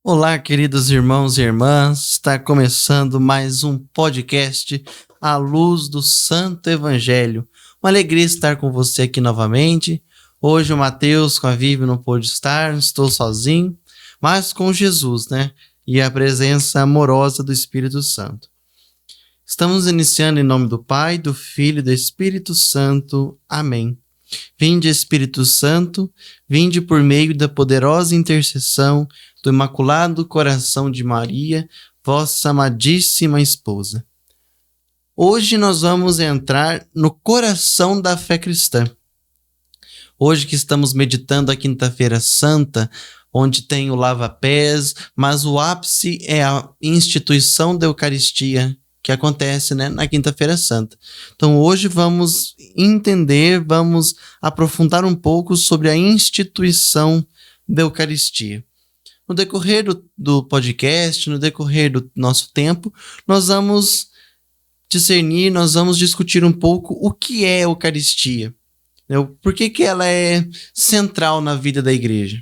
Olá, queridos irmãos e irmãs, está começando mais um podcast à luz do Santo Evangelho. Uma alegria estar com você aqui novamente. Hoje o Mateus com a Vivi não pôde estar, estou sozinho, mas com Jesus, né? E a presença amorosa do Espírito Santo. Estamos iniciando em nome do Pai, do Filho e do Espírito Santo. Amém. Vinde, Espírito Santo, vinde por meio da poderosa intercessão do Imaculado Coração de Maria, vossa amadíssima esposa. Hoje nós vamos entrar no coração da fé cristã. Hoje que estamos meditando a Quinta-feira Santa, onde tem o lava-pés, mas o ápice é a instituição da Eucaristia, que acontece, na Quinta-feira Santa. Então hoje vamos entender, vamos aprofundar um pouco sobre a instituição da Eucaristia. No decorrer do podcast, no decorrer do nosso tempo, nós vamos discernir, nós vamos discutir um pouco o que é a Eucaristia. Por que ela é central na vida da igreja?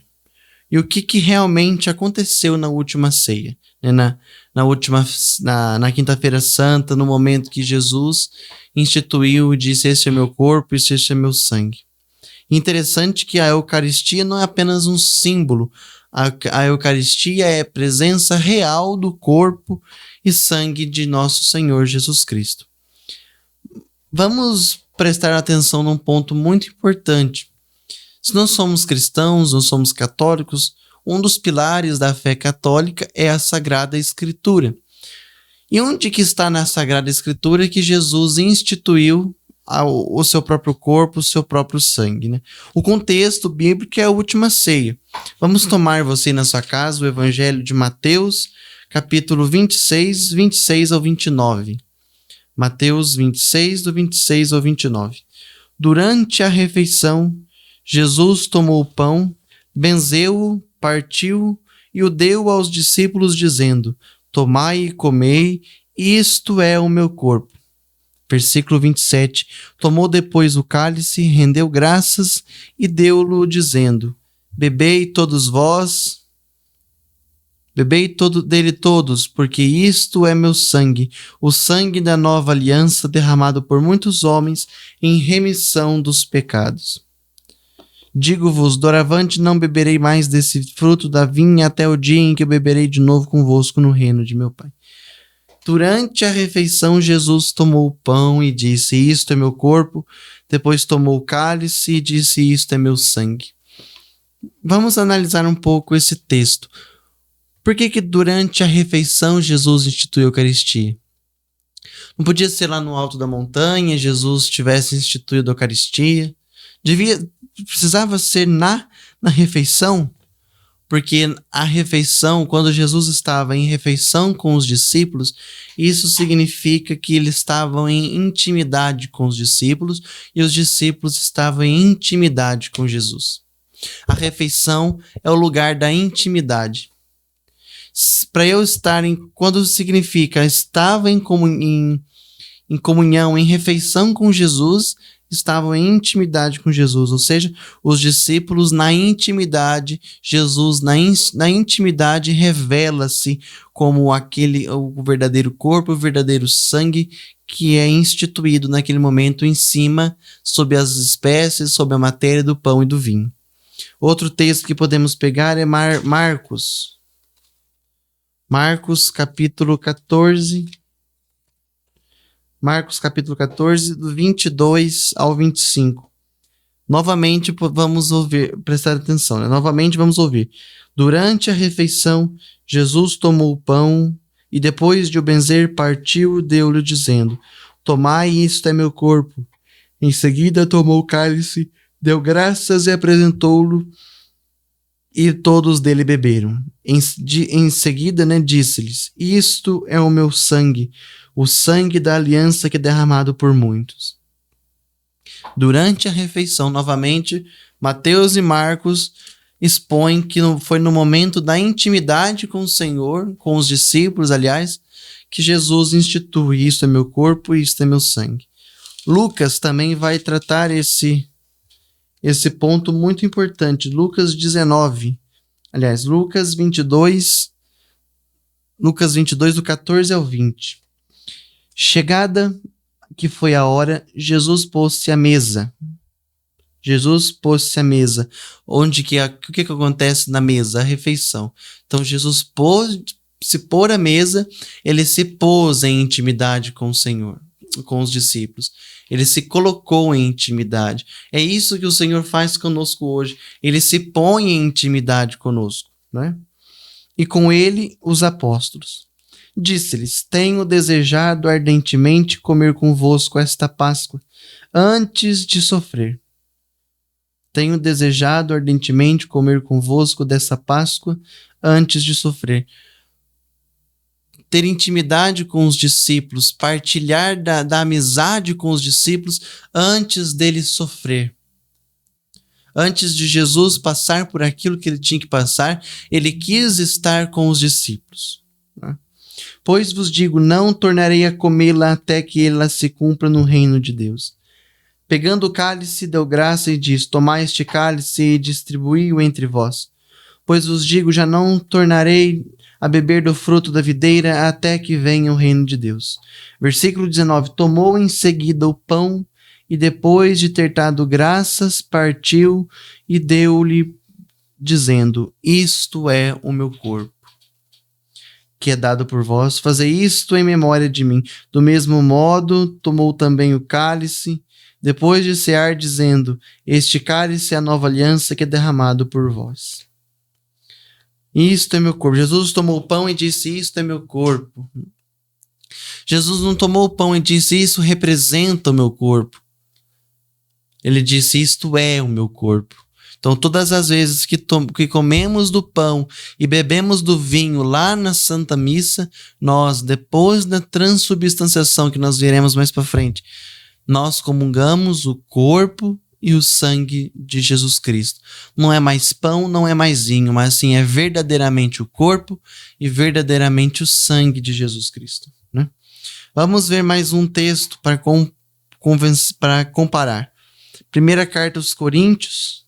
E o que realmente aconteceu na última ceia, na Quinta-feira Santa, no momento que Jesus instituiu e disse: "Este é meu corpo, este é meu sangue". Interessante que a Eucaristia não é apenas um símbolo, a Eucaristia é a presença real do corpo e sangue de nosso Senhor Jesus Cristo. Vamos prestar atenção num ponto muito importante. Se nós somos cristãos, nós somos católicos, um dos pilares da fé católica é a Sagrada Escritura. E onde que está na Sagrada Escritura que Jesus instituiu o seu próprio corpo, o seu próprio sangue, O contexto bíblico é a última ceia. Vamos tomar você na sua casa o Evangelho de Mateus, capítulo 26, 26 ao 29. Mateus 26, do 26 ao 29. Durante a refeição, Jesus tomou o pão, benzeu-o, partiu e o deu aos discípulos, dizendo: "Tomai e comei, isto é o meu corpo". Versículo 27. Tomou depois o cálice, rendeu graças e deu-lo, dizendo: "Bebei todos vós, dele todos, porque isto é meu sangue, o sangue da nova aliança, derramado por muitos homens em remissão dos pecados. Digo-vos, doravante não beberei mais desse fruto da vinha até o dia em que eu beberei de novo convosco no reino de meu Pai". Durante a refeição, Jesus tomou o pão e disse: "Isto é meu corpo". Depois tomou o cálice e disse: "Isto é meu sangue". Vamos analisar um pouco esse texto. Por que durante a refeição Jesus instituiu a Eucaristia? Não podia ser lá no alto da montanha, Jesus tivesse instituído a Eucaristia? Precisava ser na refeição? Porque a refeição, quando Jesus estava em refeição com os discípulos, isso significa que eles estavam em intimidade com os discípulos e os discípulos estavam em intimidade com Jesus. A refeição é o lugar da intimidade. Para eu estar quando significa estava em comunhão, em refeição com Jesus, estavam em intimidade com Jesus, ou seja, os discípulos na intimidade, Jesus na intimidade revela-se como o verdadeiro corpo, o verdadeiro sangue que é instituído naquele momento em cima, sobre as espécies, sobre a matéria do pão e do vinho. Outro texto que podemos pegar é Marcos. Marcos capítulo 14, do 22 ao 25. Novamente vamos ouvir, prestar atenção, Novamente vamos ouvir. Durante a refeição, Jesus tomou o pão e depois de o benzer, partiu e deu-lhe, dizendo: "Tomai, isto é meu corpo". Em seguida tomou o cálice, deu graças e apresentou-lo, e todos dele beberam. Em seguida, disse-lhes: "Isto é o meu sangue, o sangue da aliança que é derramado por muitos". Durante a refeição, novamente, Mateus e Marcos expõem que foi no momento da intimidade com o Senhor, com os discípulos, aliás, que Jesus institui: "Isto é meu corpo e isto é meu sangue". Lucas também vai tratar esse ponto muito importante. Lucas 22, Lucas 22, do 14 ao 20. Chegada que foi a hora, Jesus pôs-se à mesa. Jesus pôs-se à mesa. O que acontece na mesa? A refeição. Então, Jesus se pôr à mesa, ele se pôs em intimidade com o Senhor, com os discípulos. Ele se colocou em intimidade. É isso que o Senhor faz conosco hoje. Ele se põe em intimidade conosco, né? E com ele os apóstolos. Disse-lhes: tenho desejado ardentemente comer convosco esta Páscoa, antes de sofrer. Tenho desejado ardentemente comer convosco dessa Páscoa, antes de sofrer. Ter intimidade com os discípulos, partilhar da amizade com os discípulos antes dele sofrer. Antes de Jesus passar por aquilo que ele tinha que passar, ele quis estar com os discípulos. Pois vos digo, não tornarei a comê-la até que ela se cumpra no reino de Deus. Pegando o cálice, deu graça e disse: tomai este cálice e distribuí-o entre vós. Pois vos digo, já não tornarei a beber do fruto da videira até que venha o reino de Deus. Versículo 19. Tomou em seguida o pão e depois de ter dado graças, partiu e deu-lhe, dizendo: isto é o meu corpo, que é dado por vós. Fazei isto em memória de mim. Do mesmo modo, tomou também o cálice, depois de cear, dizendo: este cálice é a nova aliança que é derramado por vós. Isto é meu corpo. Jesus tomou o pão e disse: isto é meu corpo. Jesus não tomou o pão e disse: isso representa o meu corpo. Ele disse: isto é o meu corpo. Então, todas as vezes que comemos do pão e bebemos do vinho lá na Santa Missa, nós, depois da transubstanciação, que nós veremos mais para frente, nós comungamos o corpo e o sangue de Jesus Cristo. Não é mais pão, não é mais vinho, mas sim é verdadeiramente o corpo e verdadeiramente o sangue de Jesus Cristo, né? Vamos ver mais um texto para comparar. Primeira carta aos Coríntios,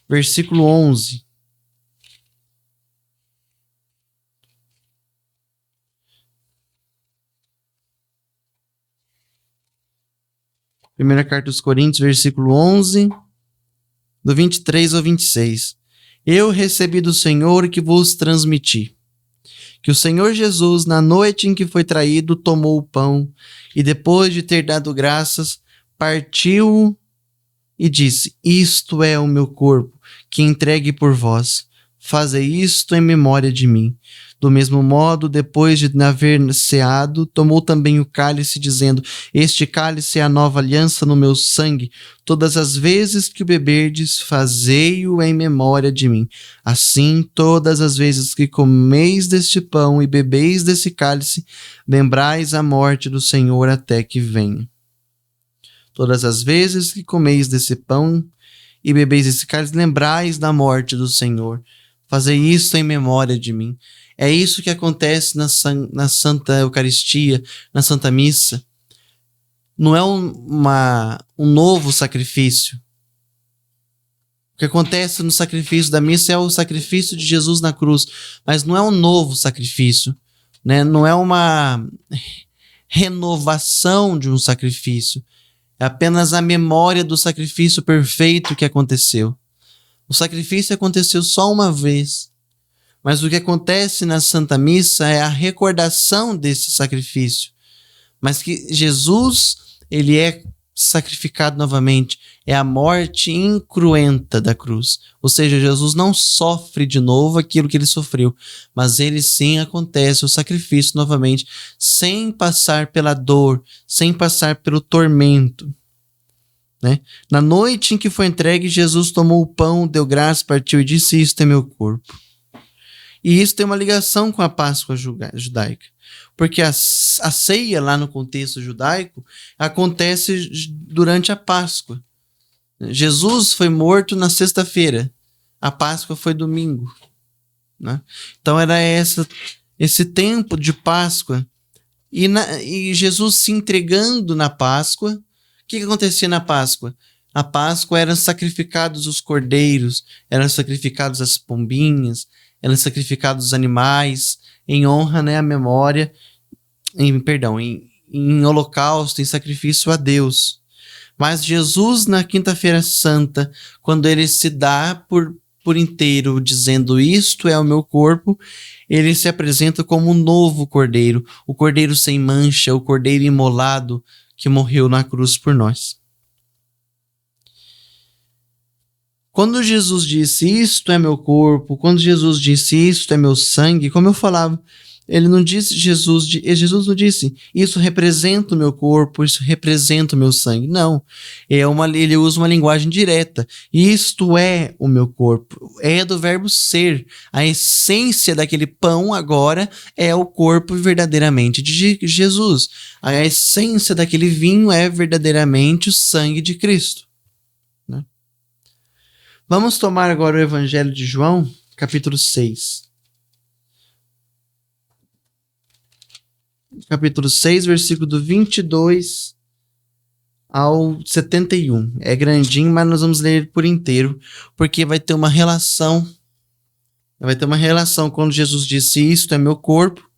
versículo 11. Primeira carta aos Coríntios, versículo 11, do 23 ao 26. Eu recebi do Senhor o que vos transmiti, que o Senhor Jesus, na noite em que foi traído, tomou o pão e, depois de ter dado graças, partiu e disse: isto é o meu corpo, que entregue por vós. Fazei isto em memória de mim. Do mesmo modo, depois de haver ceado, tomou também o cálice, dizendo: este cálice é a nova aliança no meu sangue. Todas as vezes que o beberdes, fazei-o em memória de mim. Assim, todas as vezes que comeis deste pão e bebeis desse cálice, lembrais a morte do Senhor até que venha. Todas as vezes que comeis desse pão e bebeis desse cálice, lembrais da morte do Senhor. Fazei isso em memória de mim. É isso que acontece na Santa Eucaristia, na Santa Missa. Não é um novo sacrifício. O que acontece no sacrifício da missa é o sacrifício de Jesus na cruz, mas não é um novo sacrifício, né? Não é uma renovação de um sacrifício. É apenas a memória do sacrifício perfeito que aconteceu. O sacrifício aconteceu só uma vez. Mas o que acontece na Santa Missa é a recordação desse sacrifício. Mas que Jesus, ele é sacrificado novamente. É a morte incruenta da cruz. Ou seja, Jesus não sofre de novo aquilo que ele sofreu. Mas ele sim acontece o sacrifício novamente, sem passar pela dor, sem passar pelo tormento, né? Na noite em que foi entregue, Jesus tomou o pão, deu graça, partiu e disse: isto é meu corpo. E isso tem uma ligação com a Páscoa judaica, porque a ceia lá no contexto judaico acontece durante a Páscoa. Jesus foi morto na sexta-feira, a Páscoa foi domingo, né? Então era esse tempo de Páscoa e Jesus se entregando na Páscoa. O que acontecia na Páscoa? Na Páscoa eram sacrificados os cordeiros, eram sacrificados as pombinhas, eram sacrificados os animais, em honra, né, à memória, em holocausto, em sacrifício a Deus. Mas Jesus, na Quinta-feira Santa, quando ele se dá por inteiro, dizendo isto é o meu corpo, ele se apresenta como um novo cordeiro, o cordeiro sem mancha, o cordeiro imolado que morreu na cruz por nós. Quando Jesus disse isto é meu corpo, quando Jesus disse isto é meu sangue, como eu falava, ele não disse, Jesus não disse, isso representa o meu corpo, isso representa o meu sangue. Não, ele usa uma linguagem direta. Isto é o meu corpo, é do verbo ser. A essência daquele pão agora é o corpo verdadeiramente de Jesus. A essência daquele vinho é verdadeiramente o sangue de Cristo. Né? Vamos tomar agora o Evangelho de João, capítulo 6. Capítulo 6, versículo do 22 ao 71. É grandinho, mas nós vamos ler por inteiro, porque vai ter uma relação. Vai ter uma relação quando Jesus disse isto é meu corpo.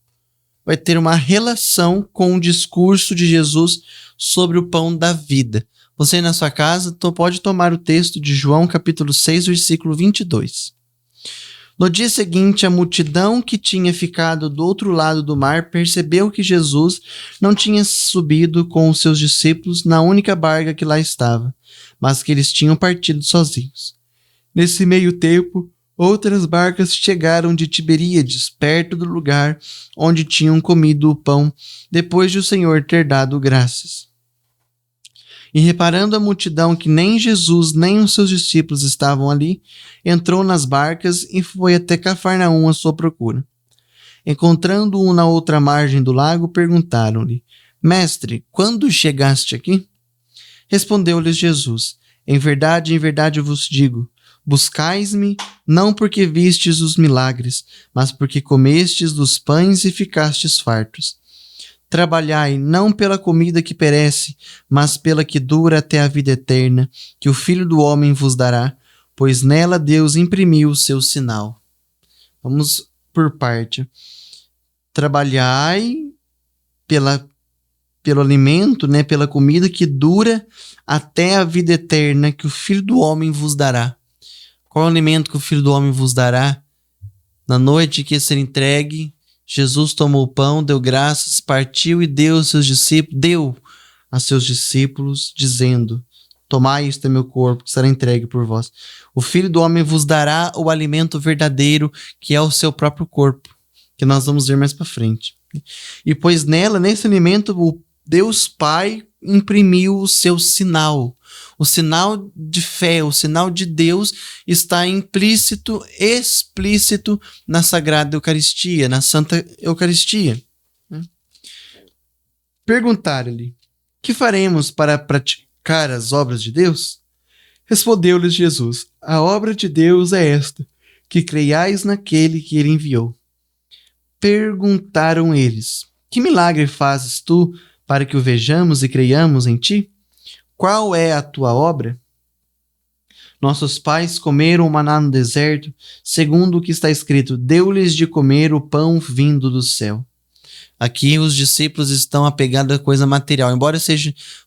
Vai ter uma relação com o discurso de Jesus sobre o pão da vida. Você na sua casa pode tomar o texto de João, capítulo 6, versículo 22. No dia seguinte, a multidão que tinha ficado do outro lado do mar percebeu que Jesus não tinha subido com os seus discípulos na única barca que lá estava, mas que eles tinham partido sozinhos. Nesse meio tempo, outras barcas chegaram de Tiberíades, perto do lugar onde tinham comido o pão, depois de o Senhor ter dado graças. E reparando a multidão que nem Jesus nem os seus discípulos estavam ali, entrou nas barcas e foi até Cafarnaum à sua procura. Encontrando-o na outra margem do lago, perguntaram-lhe: Mestre, quando chegaste aqui? Respondeu-lhes Jesus: em verdade vos digo, buscais-me não porque vistes os milagres, mas porque comestes dos pães e ficastes fartos. Trabalhai não pela comida que perece, mas pela que dura até a vida eterna, que o Filho do Homem vos dará, pois nela Deus imprimiu o seu sinal. Vamos por parte. Trabalhai pelo alimento, né, pela comida que dura até a vida eterna, que o Filho do Homem vos dará. Qual é o alimento que o Filho do Homem vos dará? Na noite que ser entregue, Jesus tomou o pão, deu graças, partiu e deu a seus discípulos, dizendo: tomai, isto é meu corpo, que será entregue por vós. O Filho do Homem vos dará o alimento verdadeiro, que é o seu próprio corpo, que nós vamos ver mais para frente. E pois nesse alimento, o Deus Pai imprimiu o seu sinal. O sinal de fé, o sinal de Deus está implícito, explícito na Sagrada Eucaristia, na Santa Eucaristia. Perguntaram-lhe: que faremos para praticar as obras de Deus? Respondeu-lhes Jesus: a obra de Deus é esta, que creiais naquele que ele enviou. Perguntaram eles: que milagre fazes tu para que o vejamos e creiamos em ti? Qual é a tua obra? Nossos pais comeram o maná no deserto, segundo o que está escrito, deu-lhes de comer o pão vindo do céu. Aqui os discípulos estão apegados à coisa material, embora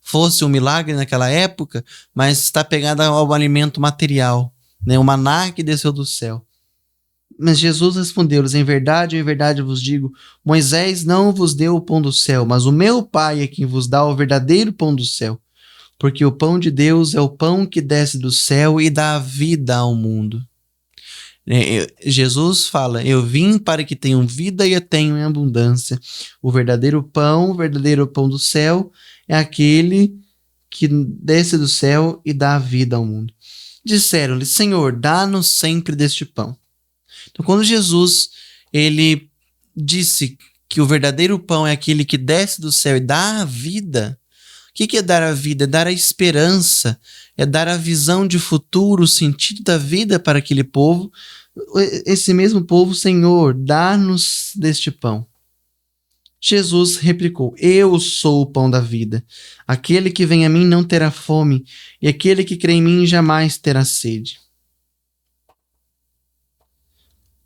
fosse um milagre naquela época, mas está apegado ao alimento material, né? O maná que desceu do céu. Mas Jesus respondeu-lhes: em verdade vos digo, Moisés não vos deu o pão do céu, mas o meu Pai é quem vos dá o verdadeiro pão do céu. Porque o pão de Deus é o pão que desce do céu e dá vida ao mundo. Jesus fala: eu vim para que tenham vida e a tenham em abundância. O verdadeiro pão do céu é aquele que desce do céu e dá vida ao mundo. Disseram-lhe: Senhor, dá-nos sempre deste pão. Então, quando Jesus ele disse que o verdadeiro pão é aquele que desce do céu e dá a vida, o que é dar a vida? É dar a esperança, é dar a visão de futuro, o sentido da vida para aquele povo. Esse mesmo povo: Senhor, dá-nos deste pão. Jesus replicou: Eu sou o pão da vida. Aquele que vem a mim não terá fome, e aquele que crê em mim jamais terá sede.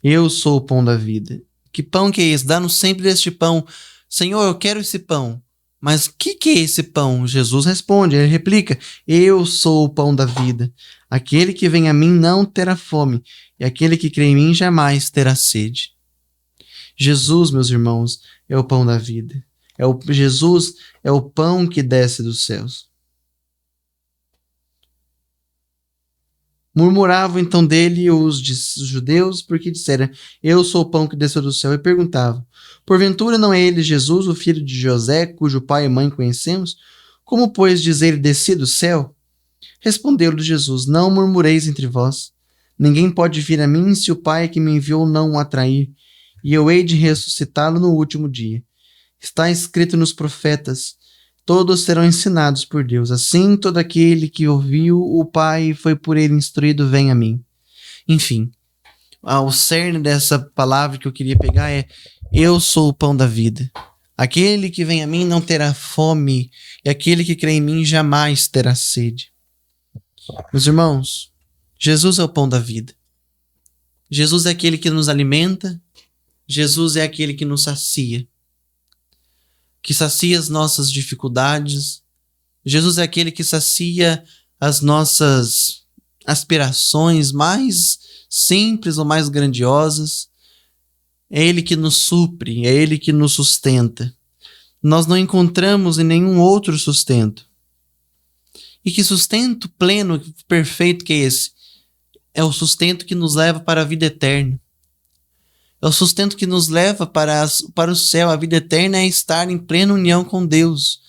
Eu sou o pão da vida. Que pão que é esse? Dá-nos sempre este pão. Senhor, eu quero esse pão. Mas o que é esse pão? Jesus responde, ele replica: Eu sou o pão da vida. Aquele que vem a mim não terá fome, e aquele que crê em mim jamais terá sede. Jesus, meus irmãos, é o pão da vida. Jesus é o pão que desce dos céus. Murmuravam então dele os judeus, porque disseram: Eu sou o pão que desceu do céu, e perguntavam: Porventura não é ele Jesus, o filho de José, cujo pai e mãe conhecemos? Como, pois, diz ele: Desci do céu? Respondeu-lhe Jesus: Não murmureis entre vós. Ninguém pode vir a mim se o Pai que me enviou não o atrair, e eu hei de ressuscitá-lo no último dia. Está escrito nos profetas: todos serão ensinados por Deus. Assim, todo aquele que ouviu o Pai e foi por ele instruído, vem a mim. Enfim, o cerne dessa palavra que eu queria pegar é: eu sou o pão da vida. Aquele que vem a mim não terá fome, e aquele que crê em mim jamais terá sede. Meus irmãos, Jesus é o pão da vida. Jesus é aquele que nos alimenta. Jesus é aquele que nos sacia. Que sacia as nossas dificuldades. Jesus é aquele que sacia as nossas aspirações mais simples ou mais grandiosas. É Ele que nos supre, é Ele que nos sustenta. Nós não encontramos em nenhum outro sustento. E que sustento pleno, perfeito que é esse? É o sustento que nos leva para a vida eterna. É o sustento que nos leva para o céu. A vida eterna é estar em plena união com Deus.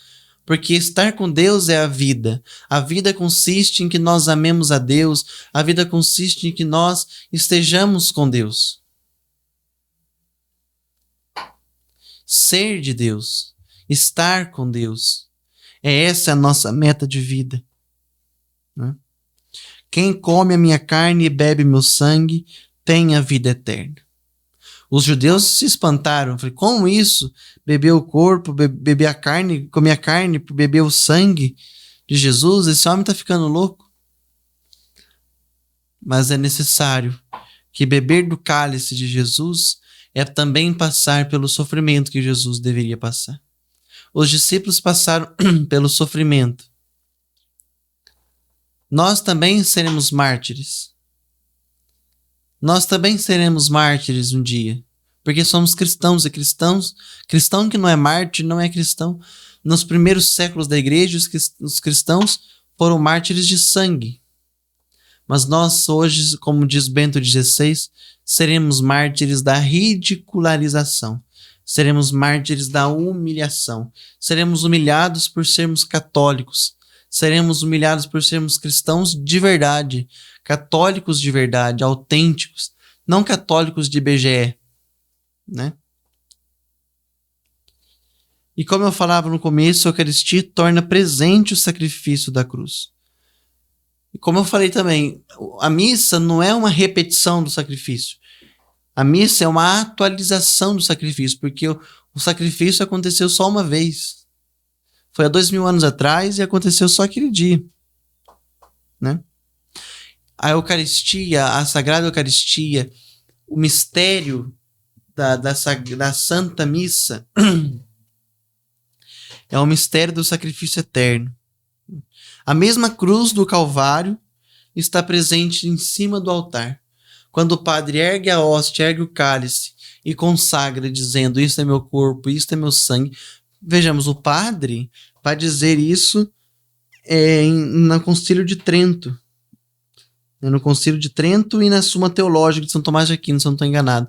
Porque estar com Deus é a vida. A vida consiste em que nós amemos a Deus. A vida consiste em que nós estejamos com Deus. Ser de Deus. Estar com Deus. Essa a nossa meta de vida. Quem come a minha carne e bebe meu sangue tem a vida eterna. Os judeus se espantaram. Falei: como isso? Beber o corpo, beber a carne, comer a carne, beber o sangue de Jesus? Esse homem está ficando louco. Mas é necessário que beber do cálice de Jesus é também passar pelo sofrimento que Jesus deveria passar. Os discípulos passaram pelo sofrimento. Nós também seremos mártires. Nós também seremos mártires um dia. Porque somos cristãos e cristão que não é mártir não é cristão. Nos primeiros séculos da igreja, os cristãos foram mártires de sangue. Mas nós hoje, como diz Bento XVI, seremos mártires da ridicularização. Seremos mártires da humilhação. Seremos humilhados por sermos católicos. Seremos humilhados por sermos cristãos de verdade, católicos de verdade, autênticos, não católicos de IBGE, né? E como eu falava no começo, a Eucaristia torna presente o sacrifício da cruz. E como eu falei também, a missa não é uma repetição do sacrifício. A missa é uma atualização do sacrifício, porque o sacrifício aconteceu só uma vez. Foi há 2000 anos atrás e aconteceu só aquele dia, né? A Eucaristia, a Sagrada Eucaristia, o mistério da Santa Missa é o mistério do sacrifício eterno. A mesma cruz do Calvário está presente em cima do altar. Quando o padre ergue a hóstia, ergue o cálice e consagra dizendo: isto é meu corpo, isto é meu sangue. Vejamos, o padre vai dizer isso no Concílio de Trento. No Concílio de Trento e na Suma Teológica de São Tomás de Aquino, se eu não estou enganado.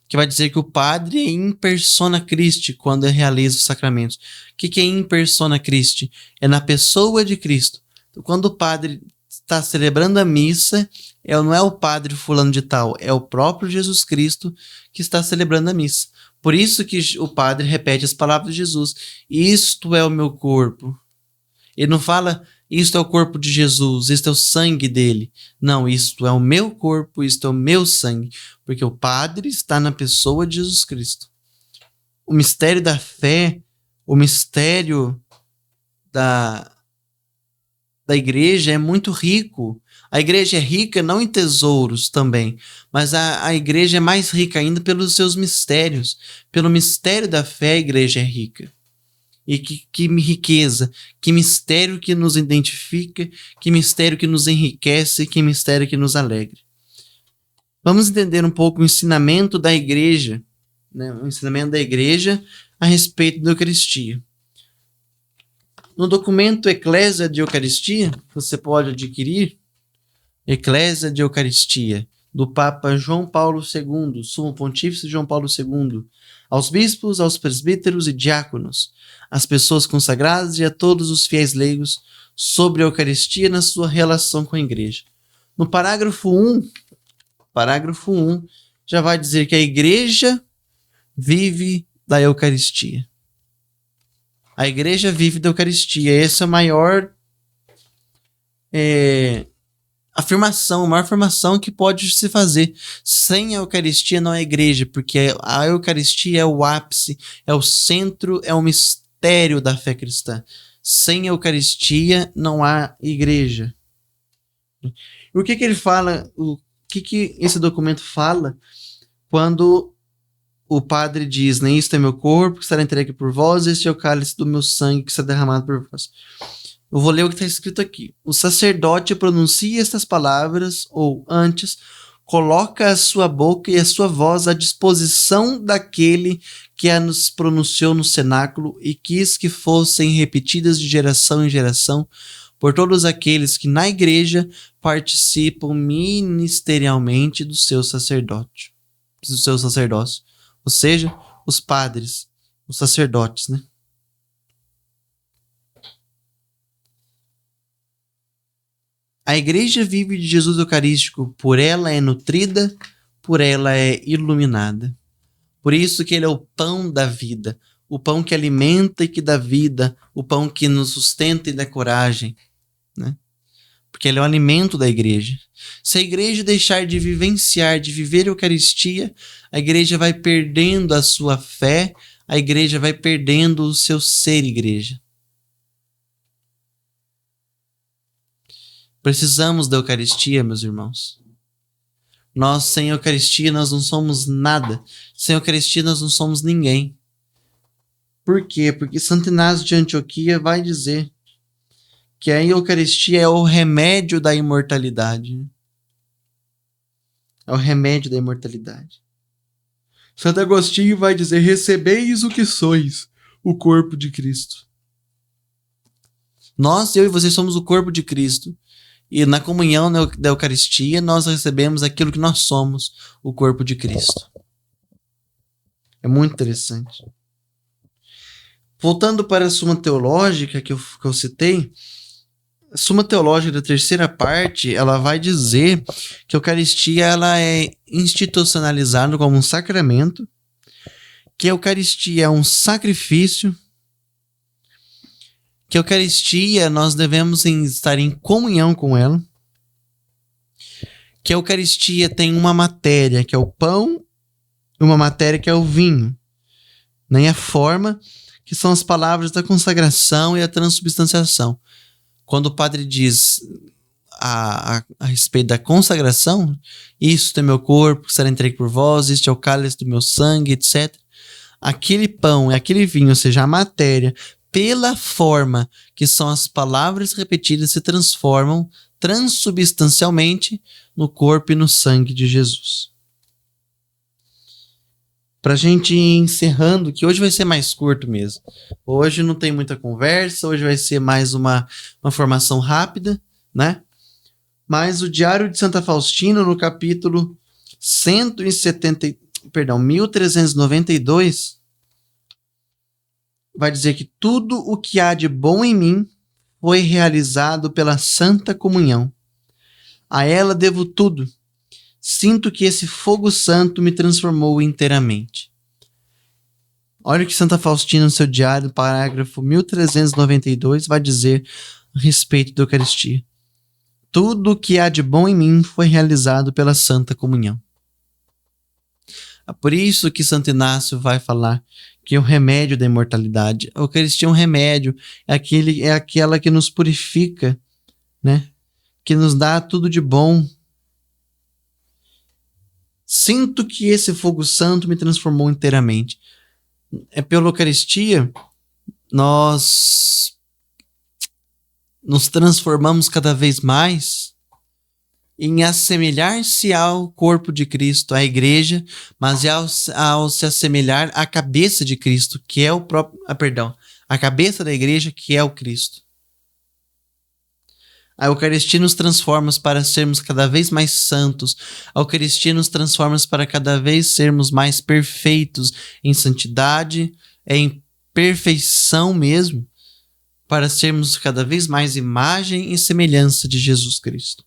Que vai dizer que o padre é in persona Christi quando realiza os sacramentos. O que é in persona Christi? É na pessoa de Cristo. Então, quando o padre está celebrando a missa, não é o padre fulano de tal, é o próprio Jesus Cristo que está celebrando a missa. Por isso que o padre repete as palavras de Jesus: isto é o meu corpo. Ele não fala: isto é o corpo de Jesus, isto é o sangue dele. Não, isto é o meu corpo, isto é o meu sangue. Porque o padre está na pessoa de Jesus Cristo. o mistério da fé, o mistério da igreja é muito rico. A igreja é rica não em tesouros também, mas a igreja é mais rica ainda pelos seus mistérios. Pelo mistério da fé, a igreja é rica. E que riqueza, que mistério que nos identifica, que mistério que nos enriquece, que mistério que nos alegra. Vamos entender um pouco o ensinamento da igreja, né? O ensinamento da igreja a respeito da Eucaristia. No documento Eclésia de Eucaristia, você pode adquirir, Eclésia de Eucaristia, do Papa João Paulo II, Sumo Pontífice João Paulo II, aos bispos, aos presbíteros e diáconos, às pessoas consagradas e a todos os fiéis leigos sobre a Eucaristia na sua relação com a igreja. No parágrafo 1, já vai dizer que a igreja vive da Eucaristia. A igreja vive da Eucaristia. Essa é a maior afirmação que pode se fazer. Sem a Eucaristia não é igreja, porque a Eucaristia é o ápice, é o centro, é o mistério da fé cristã. Sem a Eucaristia não há igreja. E o que ele fala, o que esse documento fala quando o padre diz, né, isto é meu corpo que será entregue por vós, este é o cálice do meu sangue que será derramado por vós. Eu vou ler o que está escrito aqui. O sacerdote pronuncia estas palavras, ou antes, coloca a sua boca e a sua voz à disposição daquele que a nos pronunciou no cenáculo e quis que fossem repetidas de geração em geração por todos aqueles que na igreja participam ministerialmente do seu sacerdócio. Ou seja, os padres, os sacerdotes, né? A igreja vive de Jesus Eucarístico, por ela é nutrida, por ela é iluminada. Por isso que ele é o pão da vida, o pão que alimenta e que dá vida, o pão que nos sustenta e dá coragem, né? Porque ele é o alimento da igreja. Se a igreja deixar de vivenciar, de viver a Eucaristia, a igreja vai perdendo a sua fé, a igreja vai perdendo o seu ser igreja. Precisamos da Eucaristia, meus irmãos. Nós, sem Eucaristia, nós não somos nada. Sem Eucaristia, nós não somos ninguém. Por quê? Porque Santo Inácio de Antioquia vai dizer que a Eucaristia é o remédio da imortalidade. É o remédio da imortalidade. Santo Agostinho vai dizer, recebeis o que sois, o corpo de Cristo. Nós, eu e você, somos o corpo de Cristo. E na comunhão da Eucaristia, nós recebemos aquilo que nós somos, o corpo de Cristo. É muito interessante. Voltando para a Suma Teológica que eu citei, a Suma Teológica da terceira parte, ela vai dizer que a Eucaristia ela é institucionalizada como um sacramento, que a Eucaristia é um sacrifício, que a Eucaristia nós devemos estar em comunhão com ela, que a Eucaristia tem uma matéria que é o pão e uma matéria que é o vinho, nem a forma, que são as palavras da consagração e a transubstanciação. Quando o padre diz a respeito da consagração, isto é meu corpo que será entregue por vós, este é o cálice do meu sangue, etc. Aquele pão e aquele vinho, ou seja, a matéria, pela forma que são as palavras repetidas, se transformam transubstancialmente no corpo e no sangue de Jesus. Para a gente ir encerrando, que hoje vai ser mais curto mesmo. Hoje não tem muita conversa, hoje vai ser mais uma formação rápida, né? Mas o Diário de Santa Faustina, no capítulo 1392, vai dizer que tudo o que há de bom em mim foi realizado pela Santa Comunhão. A ela devo tudo. Sinto que esse fogo santo me transformou inteiramente. Olha o que Santa Faustina, no seu diário, parágrafo 1392, vai dizer a respeito da Eucaristia. Tudo o que há de bom em mim foi realizado pela Santa Comunhão. Por isso que Santo Inácio vai falar que é o remédio da imortalidade. A Eucaristia é um remédio, é aquela que nos purifica, né? Que nos dá tudo de bom. Sinto que esse fogo santo me transformou inteiramente. É pela Eucaristia nós nos transformamos cada vez mais em assemelhar-se ao corpo de Cristo, à igreja, mas ao se assemelhar à cabeça de Cristo, que é o próprio, a cabeça da igreja, que é o Cristo. A Eucaristia nos transforma para sermos cada vez mais santos. A Eucaristia nos transforma para cada vez sermos mais perfeitos em santidade, em perfeição mesmo, para sermos cada vez mais imagem e semelhança de Jesus Cristo.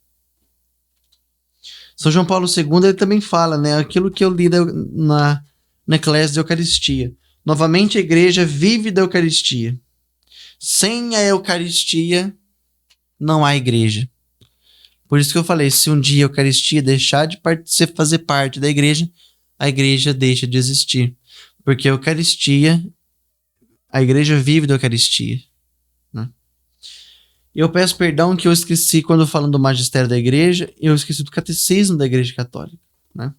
São João Paulo II ele também fala, né, aquilo que eu li na Eclésia da Eucaristia. Novamente a igreja vive da Eucaristia. Sem a Eucaristia não há igreja. Por isso que eu falei, se um dia a Eucaristia deixar de fazer parte da igreja, a igreja deixa de existir. Porque a Eucaristia, a igreja vive da Eucaristia. Né? Eu peço perdão que eu esqueci, quando falando do magistério da igreja, eu esqueci do catecismo da igreja católica. Né?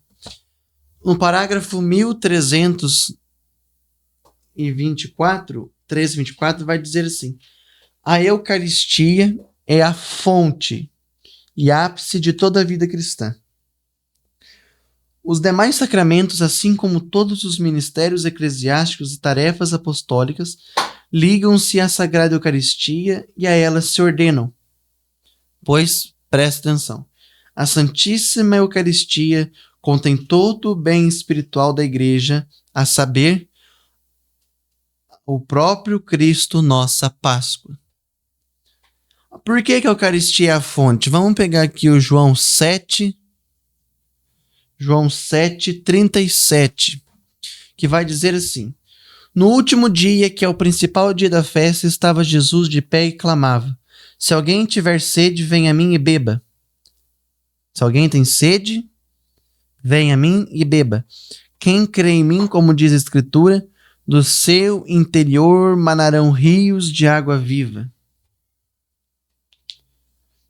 No parágrafo 1324, vai dizer assim: a Eucaristia é a fonte e ápice de toda a vida cristã. Os demais sacramentos, assim como todos os ministérios eclesiásticos e tarefas apostólicas, ligam-se à Sagrada Eucaristia e a ela se ordenam. Pois, preste atenção, a Santíssima Eucaristia contém todo o bem espiritual da Igreja, a saber, o próprio Cristo, nossa Páscoa. Por que a Eucaristia é a fonte? Vamos pegar aqui o João 7:37, que vai dizer assim: no último dia, que é o principal dia da festa, estava Jesus de pé e clamava: se alguém tiver sede, venha a mim e beba. Se alguém tem sede, venha a mim e beba. Quem crê em mim, como diz a Escritura, do seu interior manarão rios de água viva.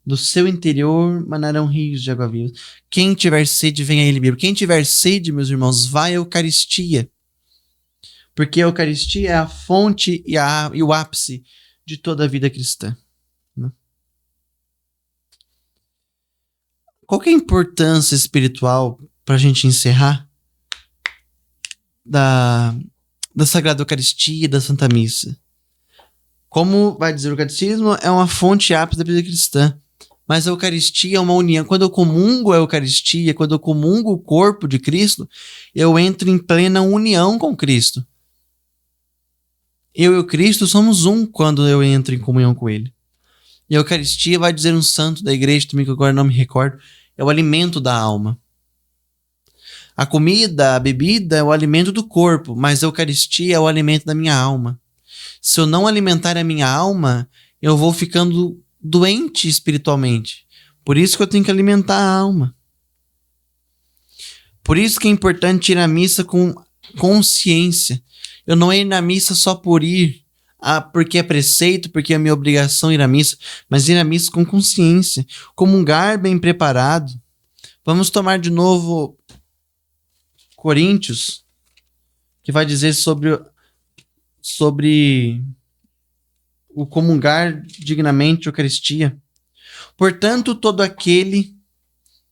Do seu interior manarão rios de água viva. Quem tiver sede, venha a ele beber. Quem tiver sede, meus irmãos, vai à Eucaristia. Porque a Eucaristia é a fonte e o ápice de toda a vida cristã. Né? Qual que é a importância espiritual, para a gente encerrar, da Sagrada Eucaristia e da Santa Missa? Como vai dizer o Catecismo, é uma fonte e ápice da vida cristã. Mas a Eucaristia é uma união. Quando eu comungo a Eucaristia, quando eu comungo o corpo de Cristo, eu entro em plena união com Cristo. Eu e o Cristo somos um quando eu entro em comunhão com Ele. E a Eucaristia, vai dizer um santo da igreja também, que agora não me recordo, é o alimento da alma. A comida, a bebida é o alimento do corpo, mas a Eucaristia é o alimento da minha alma. Se eu não alimentar a minha alma, eu vou ficando doente espiritualmente. Por isso que eu tenho que alimentar a alma. Por isso que é importante ir à missa com consciência. Eu não ir na missa só por ir, porque é preceito, porque é minha obrigação ir à missa, mas ir à missa com consciência, comungar bem preparado. Vamos tomar de novo Coríntios, que vai dizer sobre o comungar dignamente a Eucaristia. Portanto, todo aquele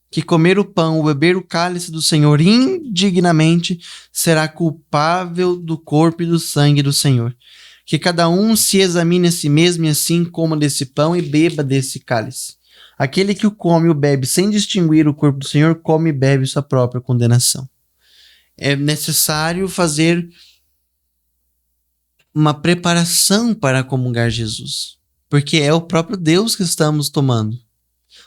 que comer o pão ou beber o cálice do Senhor indignamente será culpável do corpo e do sangue do Senhor. Que cada um se examine a si mesmo e assim coma desse pão e beba desse cálice. Aquele que o come ou bebe sem distinguir o corpo do Senhor, come e bebe sua própria condenação. É necessário fazer uma preparação para comungar Jesus, porque é o próprio Deus que estamos tomando.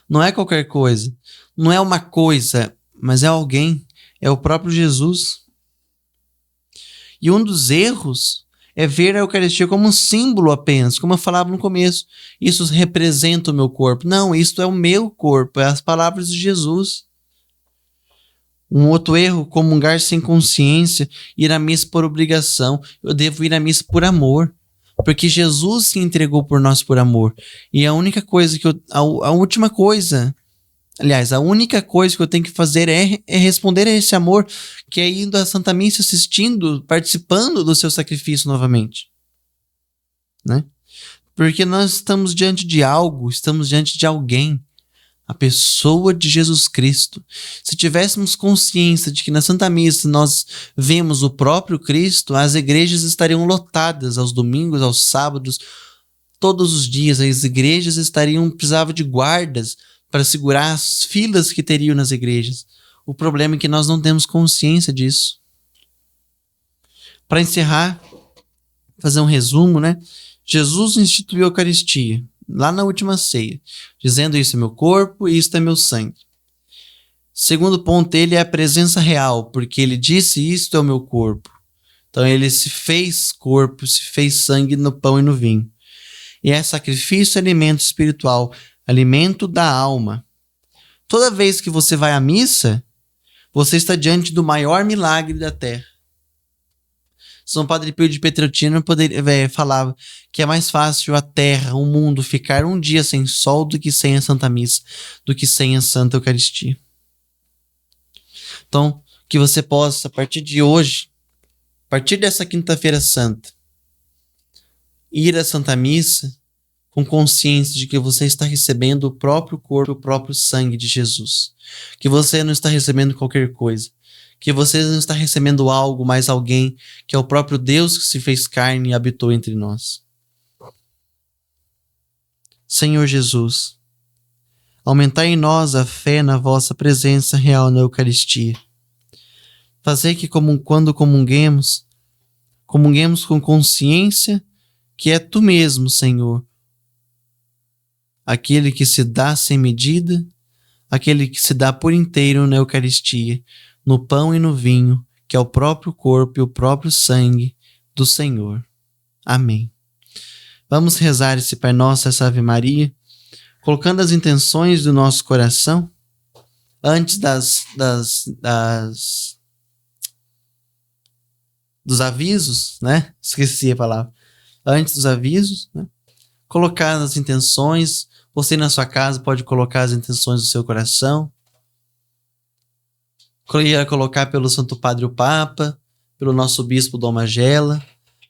Não é qualquer coisa, não é uma coisa, mas é alguém, é o próprio Jesus. E um dos erros é ver a Eucaristia como um símbolo apenas, como eu falava no começo. Isso representa o meu corpo. Não, isto é o meu corpo, é as palavras de Jesus. Um outro erro, comungar sem consciência, ir à missa por obrigação. Eu devo ir à missa por amor, porque Jesus se entregou por nós por amor. E a única coisa a última coisa, aliás, a única coisa que eu tenho que fazer é responder a esse amor, que é indo à Santa Missa, assistindo, participando do seu sacrifício novamente, né? Porque nós estamos diante de algo, estamos diante de alguém, a pessoa de Jesus Cristo. Se tivéssemos consciência de que na Santa Missa nós vemos o próprio Cristo, as igrejas estariam lotadas aos domingos, aos sábados, todos os dias. As igrejas precisavam de guardas para segurar as filas que teriam nas igrejas. O problema é que nós não temos consciência disso. Para encerrar, fazer um resumo, né? Jesus instituiu a Eucaristia lá na última ceia, dizendo: isso é meu corpo e isto é meu sangue. Segundo ponto, ele é a presença real, porque ele disse: isto é o meu corpo. Então ele se fez corpo, se fez sangue no pão e no vinho. E é sacrifício, alimento espiritual, alimento da alma. Toda vez que você vai à missa, você está diante do maior milagre da terra. São Padre Pio de Pietrelcina falava que é mais fácil a terra, o mundo, ficar um dia sem sol do que sem a Santa Missa, do que sem a Santa Eucaristia. Então, que você possa, a partir de hoje, a partir dessa quinta-feira santa, ir à Santa Missa com consciência de que você está recebendo o próprio corpo, o próprio sangue de Jesus. Que você não está recebendo qualquer coisa. Que você não está recebendo algo, mas alguém, que é o próprio Deus que se fez carne e habitou entre nós. Senhor Jesus, aumentai em nós a fé na vossa presença real na Eucaristia. Fazei que, quando comunguemos com consciência que é Tu mesmo, Senhor, aquele que se dá sem medida, aquele que se dá por inteiro na Eucaristia, no pão e no vinho, que é o próprio corpo e o próprio sangue do Senhor. Amém. Vamos rezar esse Pai Nosso, essa Ave Maria, colocando as intenções do nosso coração antes dos avisos, né? Esqueci a palavra. Antes dos avisos, né? Colocar as intenções. Você na sua casa pode colocar as intenções do seu coração. Queria colocar pelo Santo Padre o Papa, pelo nosso Bispo Dom Magela,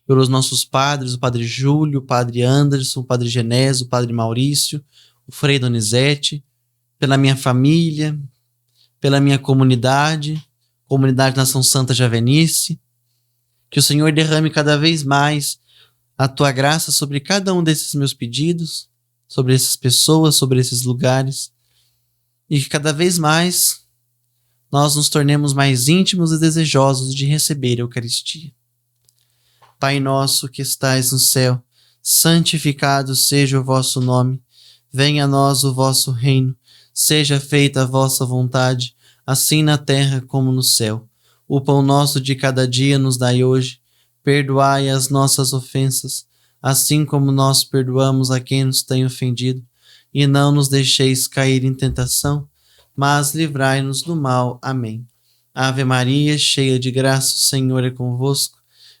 pelos nossos padres, o Padre Júlio, o Padre Anderson, o Padre Genésio, o Padre Maurício, o Frei Donizete, pela minha família, pela minha comunidade Nação Santa Javenice. Que o Senhor derrame cada vez mais a Tua graça sobre cada um desses meus pedidos, sobre essas pessoas, sobre esses lugares, e que cada vez mais nós nos tornemos mais íntimos e desejosos de receber a Eucaristia. Pai nosso que estais no céu, santificado seja o vosso nome. Venha a nós o vosso reino. Seja feita a vossa vontade, assim na terra como no céu. O pão nosso de cada dia nos dai hoje. Perdoai as nossas ofensas, assim como nós perdoamos a quem nos tem ofendido. E não nos deixeis cair em tentação, mas livrai-nos do mal. Amém. Ave Maria, cheia de graça, o Senhor é convosco.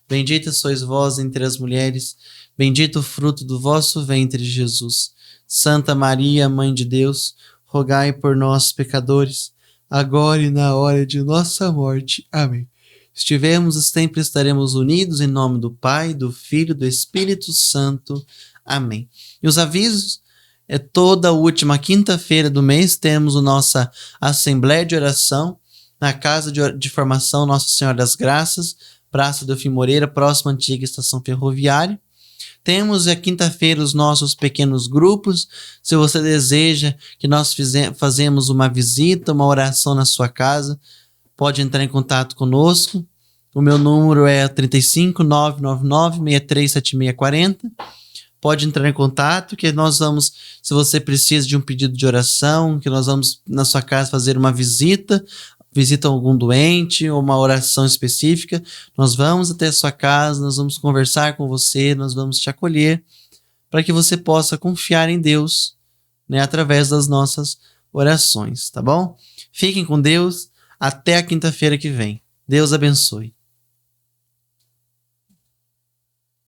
Bendita sois vós entre as mulheres, bendito o fruto do vosso ventre, Jesus. Santa Maria, Mãe de Deus, rogai por nós, pecadores, agora e na hora de nossa morte. Amém. Estivemos e sempre estaremos unidos em nome do Pai, do Filho e do Espírito Santo. Amém. E os avisos? Toda última quinta-feira do mês temos a nossa Assembleia de Oração na Casa de Formação Nossa Senhora das Graças, Praça Delfim Moreira, próxima à antiga estação ferroviária. Temos a quinta-feira os nossos pequenos grupos. Se você deseja que nós fazemos uma visita, uma oração na sua casa, pode entrar em contato conosco. O meu número é 35 999 637640. Pode entrar em contato que nós vamos, se você precisa de um pedido de oração, que nós vamos na sua casa fazer uma visita a algum doente ou uma oração específica, nós vamos até a sua casa, nós vamos conversar com você, nós vamos te acolher para que você possa confiar em Deus, né, através das nossas orações, tá bom? Fiquem com Deus. Até a quinta-feira que vem. Deus abençoe.